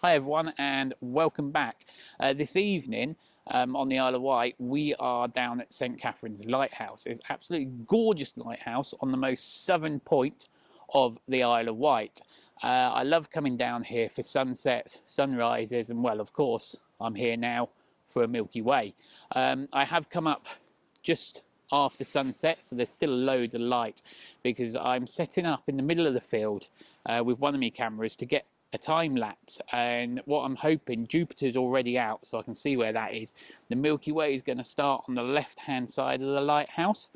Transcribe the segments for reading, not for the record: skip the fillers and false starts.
Hi everyone and welcome back. This evening on the Isle of Wight we are down at St Catherine's Lighthouse. It's an absolutely gorgeous lighthouse on the most southern point of the Isle of Wight. I love coming down here for sunsets, sunrises, and well, of course I'm here now for a Milky Way. I have come up just after sunset, so there's still loads of light because I'm setting up in the middle of the field with one of my cameras to get a time lapse, and what I'm hoping, Jupiter's already out so I can see where that is. The Milky Way is going to start on the left hand side of the lighthouse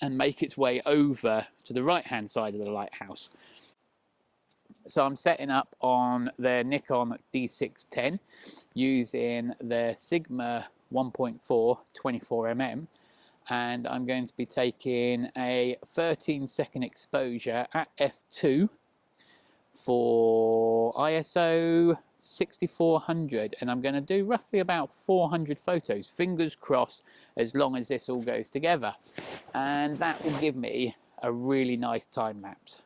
and make its way over to the right hand side of the lighthouse. So I'm setting up on the Nikon D610 using the Sigma 1.4 24mm, and I'm going to be taking a 13-second exposure at f2 for ISO 6400, and I'm going to do roughly about 400 photos, fingers crossed, as long as this all goes together, and that will give me a really nice time lapse.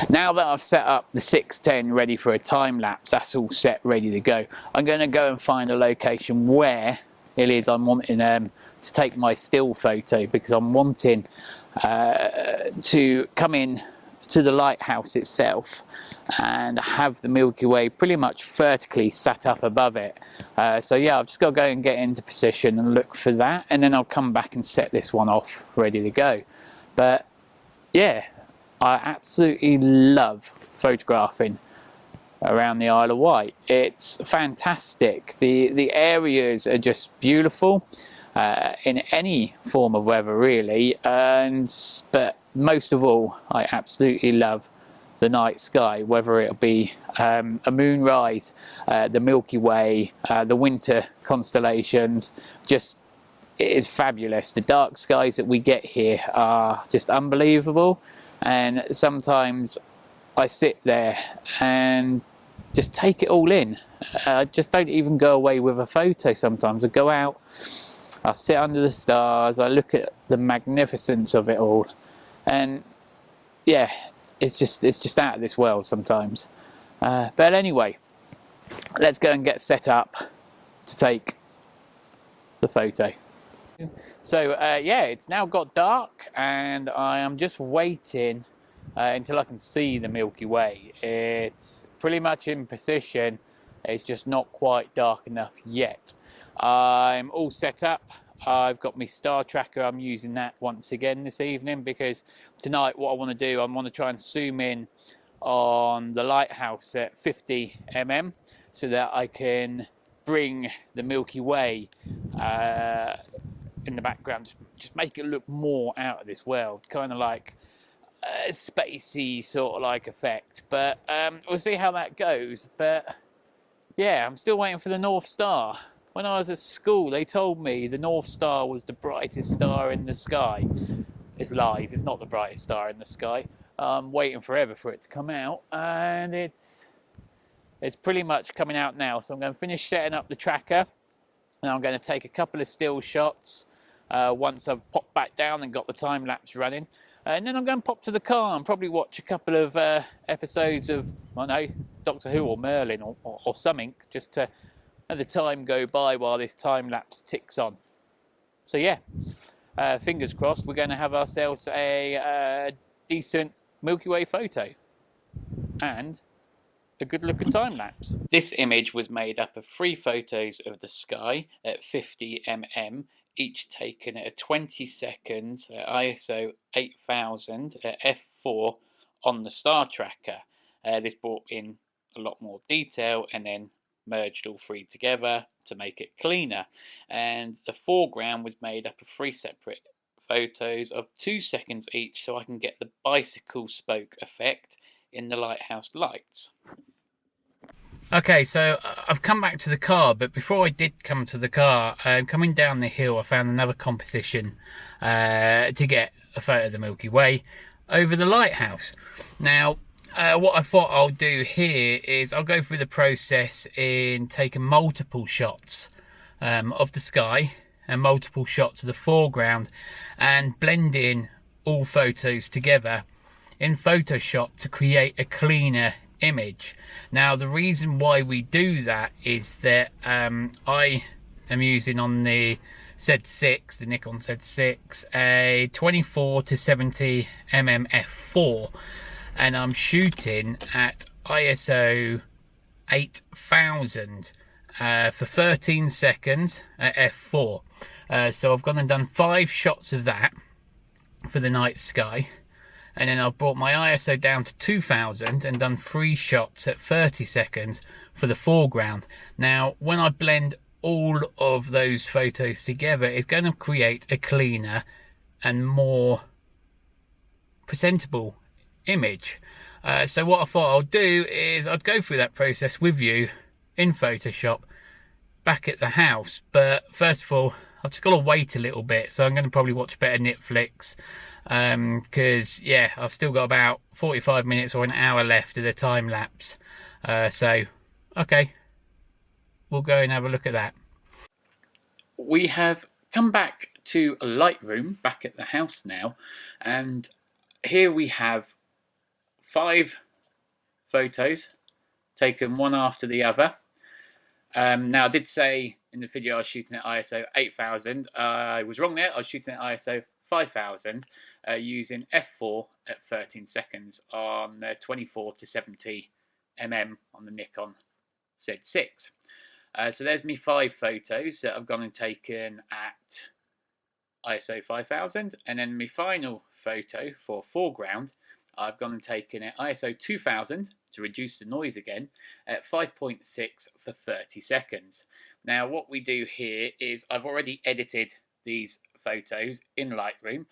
Now that I've set up the 610 ready for a time lapse, that's all set, ready to go. I'm going to go and find a location where it is I'm wanting to take my still photo, because I'm wanting to come in to the lighthouse itself and have the Milky Way pretty much vertically sat up above it. So yeah, I've just got to go and get into position and look for that, and then I'll come back and set this one off ready to go. But yeah, I absolutely love photographing around the Isle of Wight. It's fantastic. The areas are just beautiful in any form of weather, really. But most of all, I absolutely love the night sky, whether it'll be a moonrise, the Milky Way, the winter constellations. Just, it is fabulous. The dark skies that we get here are just unbelievable. And sometimes I sit there and just take it all in. I just don't even go away with a photo sometimes. I go out, I sit under the stars, I look at the magnificence of it all. And yeah, it's just out of this world sometimes. But anyway, let's go and get set up to take the photo. So yeah, it's now got dark and I am just waiting until I can see the Milky Way. It's pretty much in position, it's just not quite dark enough yet. I'm all set up. I've got my star tracker. I'm using that once again this evening because tonight what I want to do, I want to try and zoom in on the lighthouse at 50mm so that I can bring the Milky Way in the background, just make it look more out of this world, kind of like a spacey sort of like effect. But we'll see how that goes. But yeah, I'm still waiting for the North Star. When I was at school, they told me the North Star was the brightest star in the sky. It's lies, it's not the brightest star in the sky. I'm waiting forever for it to come out, and it's pretty much coming out now. So I'm going to finish setting up the tracker, and I'm going to take a couple of still shots once I've popped back down and got the time lapse running, and then I'm going to pop to the car and probably watch a couple of episodes of, I don't know, Doctor Who or Merlin or something, just to let the time go by while this time lapse ticks on. So yeah, fingers crossed we're going to have ourselves a decent Milky Way photo and a good looking time lapse. This image was made up of 3 photos of the sky at 50mm, each taken at 20 seconds at ISO 8000 at f4 on the star tracker. This brought in a lot more detail and then merged all 3 together to make it cleaner. And the foreground was made up of 3 separate photos of 2 seconds each, so I can get the bicycle spoke effect in the lighthouse lights. Okay, so I've come back to the car, but before I did come to the car, coming down the hill, I found another composition to get a photo of the Milky Way over the lighthouse. Now, What I thought I'll do here is I'll go through the process in taking multiple shots of the sky and multiple shots of the foreground and blending all photos together in Photoshop to create a cleaner image. Now the reason why we do that is that I am using on the Z6, the Nikon Z6, a 24 to 70 mm f4, and I'm shooting at ISO 8000 for 13 seconds at f4. So I've gone and done 5 shots of that for the night sky, and then I've brought my ISO down to 2000 and done 3 shots at 30 seconds for the foreground. Now when I blend all of those photos together, it's going to create a cleaner and more presentable image. So what I thought I'll do is I'd go through that process with you in Photoshop back at the house, but first of all I've just got to wait a little bit, so I'm going to probably watch a bit of Netflix, because yeah, I've still got about 45 minutes or an hour left of the time lapse. So okay, we'll go and have a look at that. We have come back to Lightroom back at the house now, and here we have 5 photos taken one after the other. Now I did say in the video I was shooting at ISO 8000. I was wrong there. I was shooting at ISO 5000 using f4 at 13 seconds on 24 to 70 mm on the Nikon Z6. So there's me 5 photos that I've gone and taken at ISO 5000, and then my final photo for foreground I've gone and taken at ISO 2000 to reduce the noise again at 5.6 for 30 seconds. Now what we do here is I've already edited these photos in Lightroom.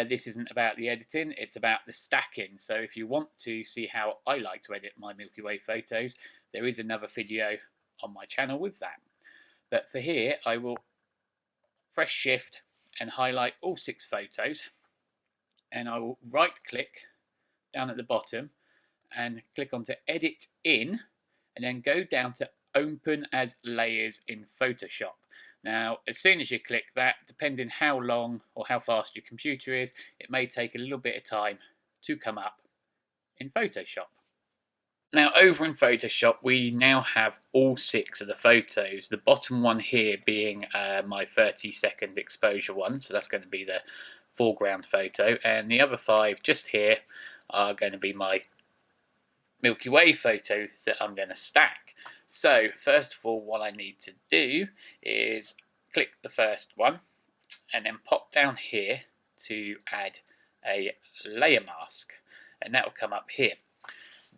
This isn't about the editing, it's about the stacking. So if you want to see how I like to edit my Milky Way photos, there is another video on my channel with that. But for here I will press shift and highlight all 6 photos, and I will right click down at the bottom and click onto edit in, and then go down to open as layers in Photoshop. Now as soon as you click that, depending how long or how fast your computer is, it may take a little bit of time to come up in Photoshop. Now over in Photoshop we now have all 6 of the photos, the bottom one here being my 30-second exposure one, so that's going to be the foreground photo, and the other 5 just here are going to be my Milky Way photos that I'm going to stack. So first of all, what I need to do is click the first one and then pop down here to add a layer mask, and that will come up here.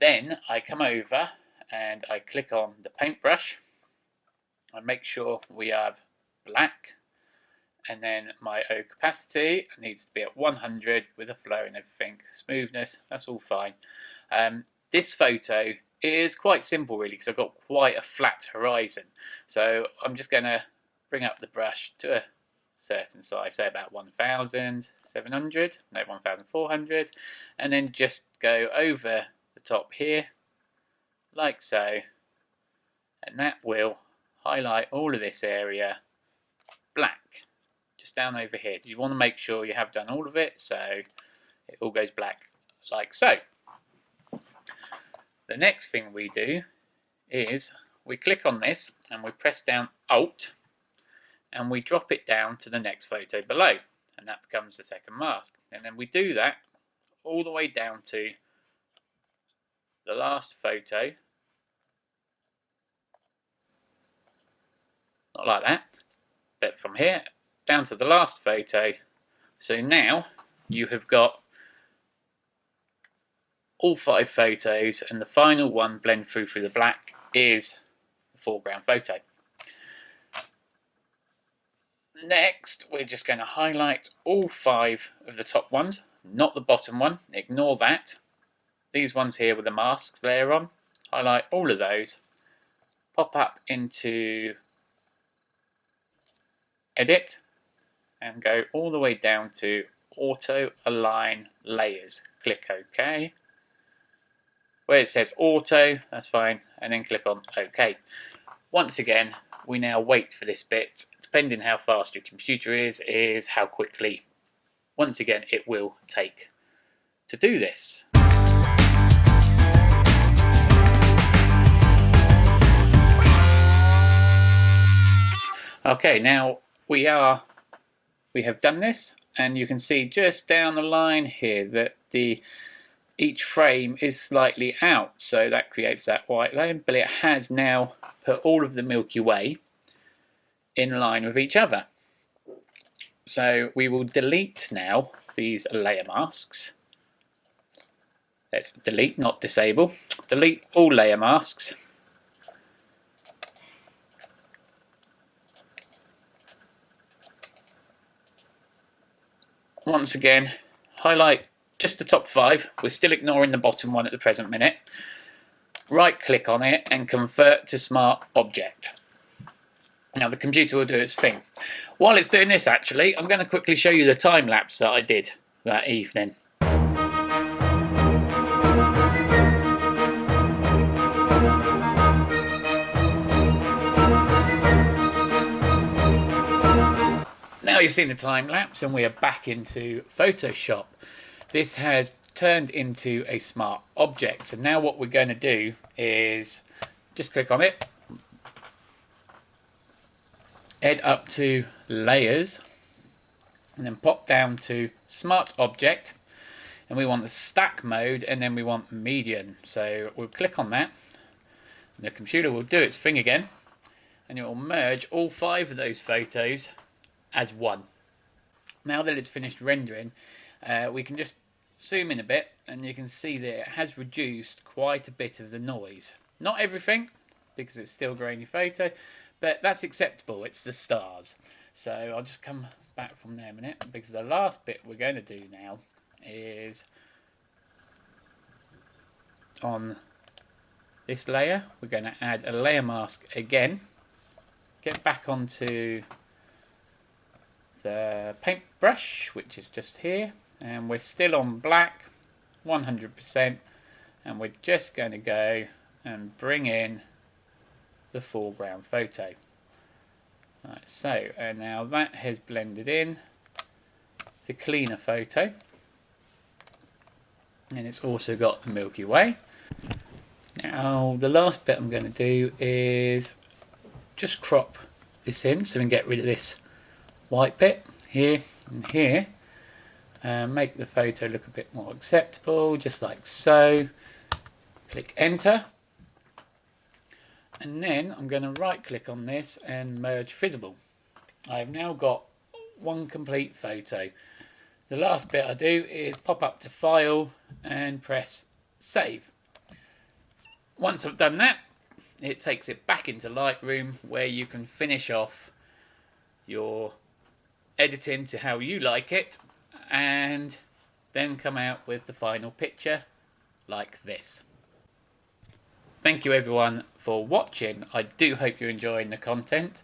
Then I come over and I click on the paintbrush. I make sure we have black, and then my opacity needs to be at 100 with a flow and everything. Smoothness, that's all fine. This photo is quite simple really, because I've got quite a flat horizon. So I'm just going to bring up the brush to a certain size, say about 1,700, no 1,400, and then just go over the top here, like so, and that will highlight all of this area black. Just down over here. You want to make sure you have done all of it so it all goes black like so. The next thing we do is we click on this and we press down Alt and we drop it down to the next photo below, and that becomes the second mask. And then we do that all the way down to the last photo, not like that, but from here down to the last photo. So now you have got all 5 photos, and the final one blend through the black is the foreground photo. Next we're just going to highlight all 5 of the top ones, not the bottom one, ignore that. These ones here with the masks layer on, highlight all of those, pop up into edit and go all the way down to auto align layers. Click OK. where it says auto, that's fine, and then click on OK. Once again, we now wait for this bit. Depending how fast your computer is how quickly, once again, it will take to do this. Okay, now we have done this, and you can see just down the line here that each frame is slightly out, so that creates that white line, but it has now put all of the Milky Way in line with each other. So we will delete now these layer masks. Let's delete, not disable. Delete all layer masks. Once again, highlight just the top 5. We're still ignoring the bottom one at the present minute. Right click on it and convert to smart object. Now the computer will do its thing. While it's doing this, actually, I'm going to quickly show you the time lapse that I did that evening. Now you've seen the time lapse and we are back into Photoshop. This has turned into a smart object. So now what we're going to do is just click on it, head up to layers, and then pop down to smart object, and we want the stack mode, and then we want median. So we'll click on that, and the computer will do its thing again, and it will merge all 5 of those photos as one. Now that it's finished rendering, we can just zoom in a bit, and you can see that it has reduced quite a bit of the noise. Not everything, because it's still a grainy photo, but that's acceptable. It's the stars. So I'll just come back from there a minute, because the last bit we're going to do now is on this layer. We're going to add a layer mask again, get back onto the paintbrush, which is just here, and we're still on black 100%, and we're just going to go and bring in the foreground photo. Right, so and now that has blended in the cleaner photo, and it's also got the Milky Way. Now the last bit I'm going to do is just crop this in so we can get rid of this white bit here and here, and make the photo look a bit more acceptable, just like so. Click enter, and then I'm going to right click on this and merge visible. I've now got one complete photo. The last bit I do is pop up to file and press save. Once I've done that, it takes it back into Lightroom, where you can finish off your editing to how you like it, and then come out with the final picture like this. Thank you everyone for watching. I do hope you're enjoying the content,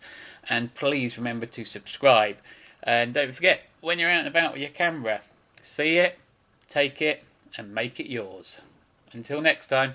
and please remember to subscribe, and don't forget, when you're out and about with your camera, see it, take it, and make it yours. Until next time.